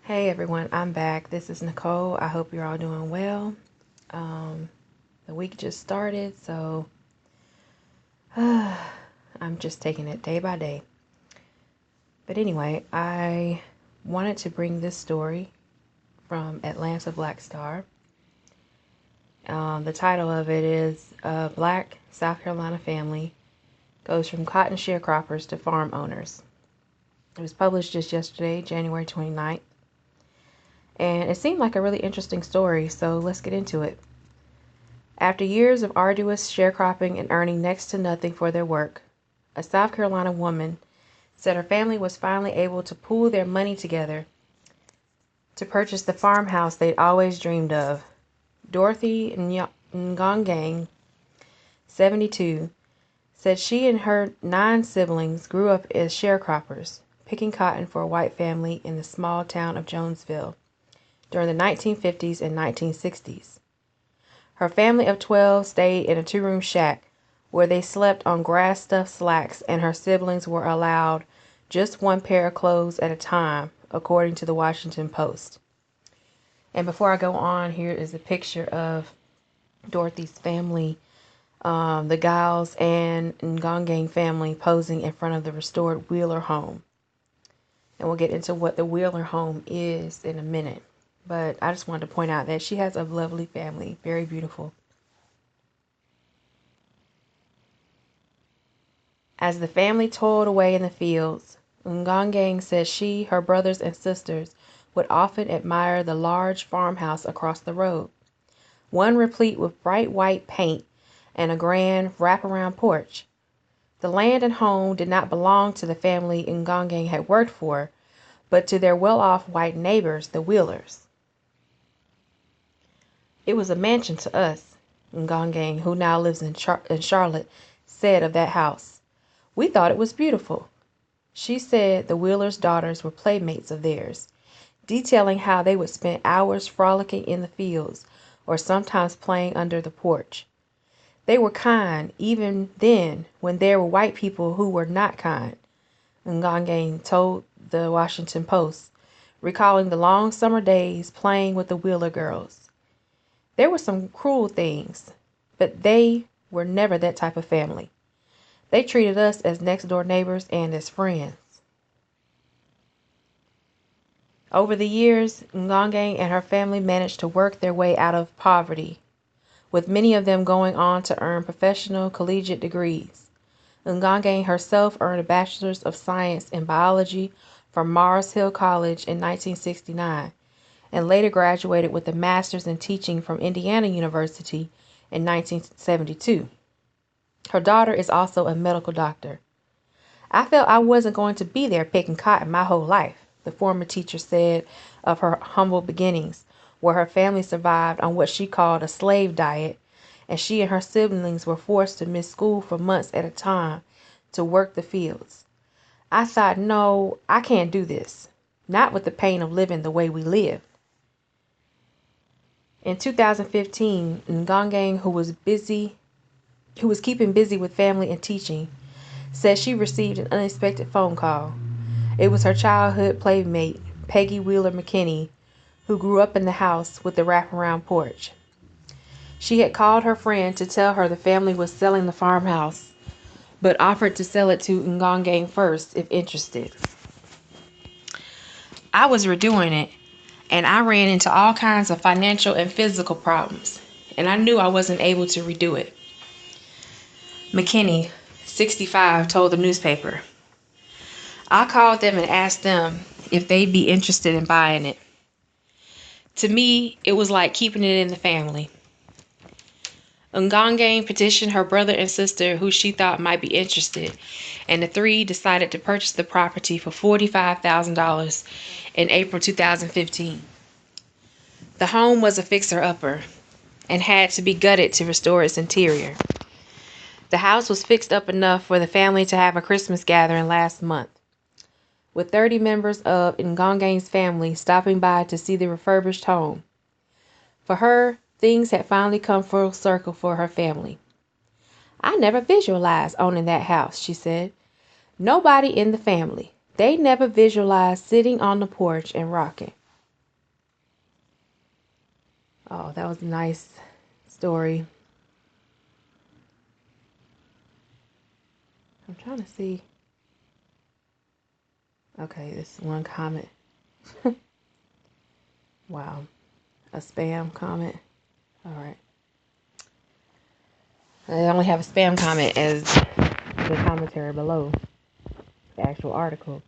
Hey everyone, I'm back. This is Nicole. I hope you're all doing well. The week just started, so I'm just taking it day by day. But anyway, I wanted to bring this story from Atlanta Black Star. The title of it is A Black South Carolina Family Goes from Cotton Sharecroppers to Farm Owners. It was published just yesterday, January 29th. And it seemed like a really interesting story, so let's get into it. After years of arduous sharecropping and earning next to nothing for their work, a South Carolina woman said her family was finally able to pool their money together to purchase the farmhouse they'd always dreamed of. Dorothy Ngongang, 72, said she and her 9 siblings grew up as sharecroppers, picking cotton for a white family in the small town of Jonesville during the 1950s and 1960s. Her family of 12 stayed in a 2-room shack where they slept on grass-stuffed slacks, and her siblings were allowed just one pair of clothes at a time, according to the Washington Post. And before I go on, here is a picture of Dorothy's family, the Giles and Ngongang family posing in front of the restored Wheeler home. And we'll get into what the Wheeler home is in a minute. But I just wanted to point out that she has a lovely family, very beautiful. As the family toiled away in the fields, Ngongang says she, her brothers, and sisters would often admire the large farmhouse across the road, one replete with bright white paint and a grand wraparound porch. The land and home did not belong to the family Ngongang had worked for, but to their well-off white neighbors, the Wheelers. It was a mansion to us, Ngongang, who now lives in Charlotte, said of that house. We thought it was beautiful. She said the Wheelers' daughters were playmates of theirs, detailing how they would spend hours frolicking in the fields or sometimes playing under the porch. They were kind even then when there were white people who were not kind, Ngongang told the Washington Post, recalling the long summer days playing with the Wheeler girls. There were some cruel things, but they were never that type of family. They treated us as next-door neighbors and as friends. Over the years, Ngongang and her family managed to work their way out of poverty, with many of them going on to earn professional collegiate degrees. Ngongang herself earned a Bachelor's of Science in Biology from Mars Hill College in 1969, and later graduated with a Master's in Teaching from Indiana University in 1972. Her daughter is also a medical doctor. I felt I wasn't going to be there picking cotton my whole life, the former teacher said of her humble beginnings, where her family survived on what she called a slave diet, and she and her siblings were forced to miss school for months at a time to work the fields. I thought, no, I can't do this. Not with the pain of living the way we live. In 2015, Ngongang, who was keeping busy with family and teaching, said she received an unexpected phone call. It was her childhood playmate, Peggy Wheeler McKinney, who grew up in the house with the wraparound porch. She had called her friend to tell her the family was selling the farmhouse, but offered to sell it to Ngongang first if interested. I was redoing it, and I ran into all kinds of financial and physical problems, and I knew I wasn't able to redo it. McKinney, 65, told the newspaper. I called them and asked them if they'd be interested in buying it. To me, it was like keeping it in the family. Ngongang petitioned her brother and sister who she thought might be interested, and the three decided to purchase the property for $45,000 in April 2015. The home was a fixer-upper and had to be gutted to restore its interior. The house was fixed up enough for the family to have a Christmas gathering last month, with 30 members of Ngongang's family stopping by to see the refurbished home. For her, things had finally come full circle for her family. I never visualized owning that house, she said. Nobody in the family. They never visualized sitting on the porch and rocking. Oh, that was a nice story. I'm trying to see. Okay, this one comment. Wow, a spam comment. All right. I only have a spam comment as the commentary below the actual article.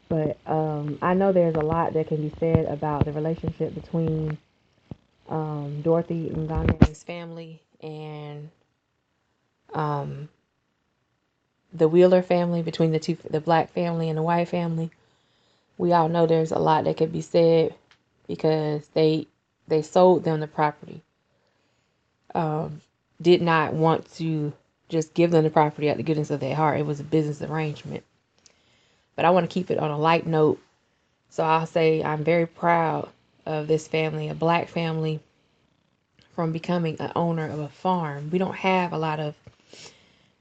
But I know there's a lot that can be said about the relationship between Dorothy Nganne's family and the Wheeler family, between the two, the black family and the white family. We all know there's a lot that could be said because they sold them the property. Did not want to just give them the property out the goodness of their heart. It was a business arrangement. But I want to keep it on a light note. So I'll say I'm very proud of this family, a black family, from becoming an owner of a farm. We don't have a lot of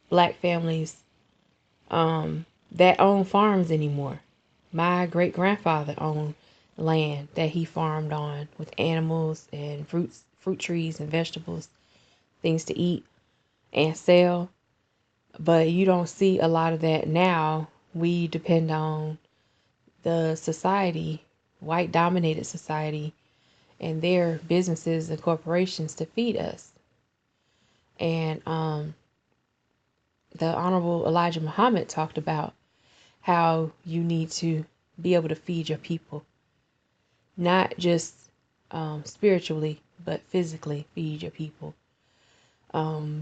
black families that own farms anymore. My great grandfather owned land that he farmed on with animals and fruit trees and vegetables, things to eat and sell. But you don't see a lot of that now. We depend on the society, white dominated society, and their businesses and corporations to feed us. And the Honorable Elijah Muhammad talked about how you need to be able to feed your people, not just spiritually, but physically feed your people.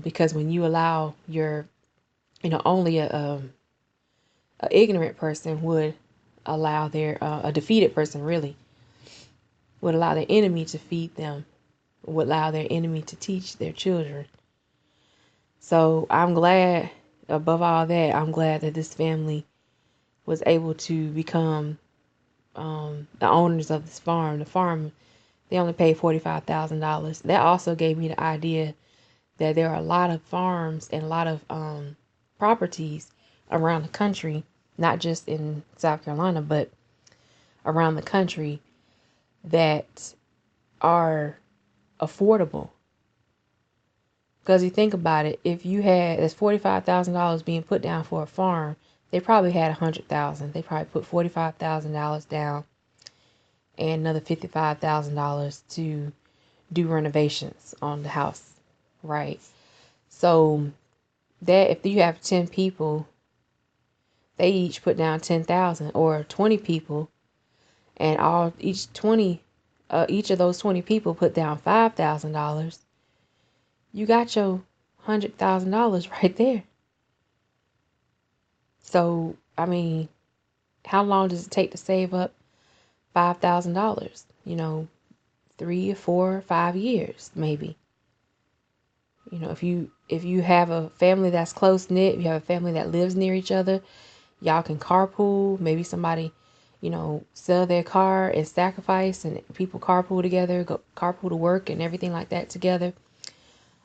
Because when you allow your, only a ignorant person would allow their, a defeated person really, would allow their enemy to feed them, would allow their enemy to teach their children. So I'm glad, above all that, I'm glad that this family was able to become the owners of this farm. The farm, they only paid $45,000. That also gave me the idea that there are a lot of farms and a lot of properties around the country, not just in South Carolina, but around the country that are affordable. Because you think about it, if you had, there's $45,000 being put down for a farm, they probably had $100,000. They probably put $45,000 down and another $55,000 to do renovations on the house, right? So that if you have 10 people, they each put down 10,000, or 20 people, and each of those 20 people put down $5,000. You got your $100,000 right there. So, I mean, how long does it take to save up $5,000? 3 or 4 or 5 years, maybe. If you have a family that's close knit, you have a family that lives near each other, y'all can carpool. Maybe somebody, sell their car and sacrifice, and people carpool together, go carpool to work and everything like that together.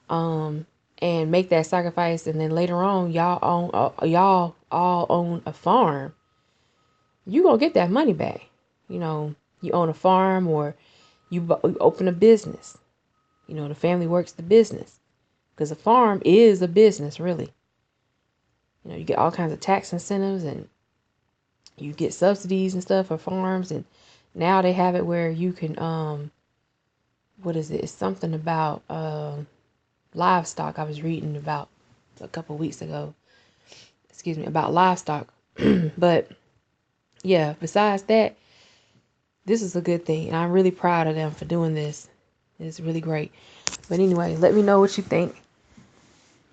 And make that sacrifice, and then later on, y'all all own a farm. You gonna get that money back. You own a farm, or you open a business. The family works the business, because a farm is a business, really. You get all kinds of tax incentives, and you get subsidies and stuff for farms, and now they have it where you can what is it? It's something about livestock. I was reading about a couple weeks ago. Excuse me, about livestock. But yeah, besides that, this is a good thing, and I'm really proud of them for doing this. It's really great. But anyway, let me know what you think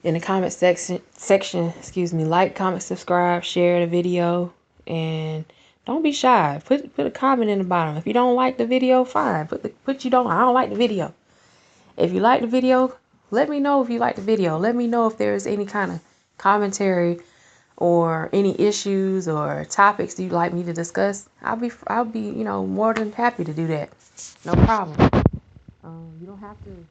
in the comment section. Excuse me. Like, comment, subscribe, share the video, and don't be shy. Put a comment in the bottom. If you don't like the video, fine. I don't like the video. If you like the video, let me know if you like the video. Let me know if there's any kind of commentary or any issues or topics you'd like me to discuss. I'll be more than happy to do that. No problem. You don't have to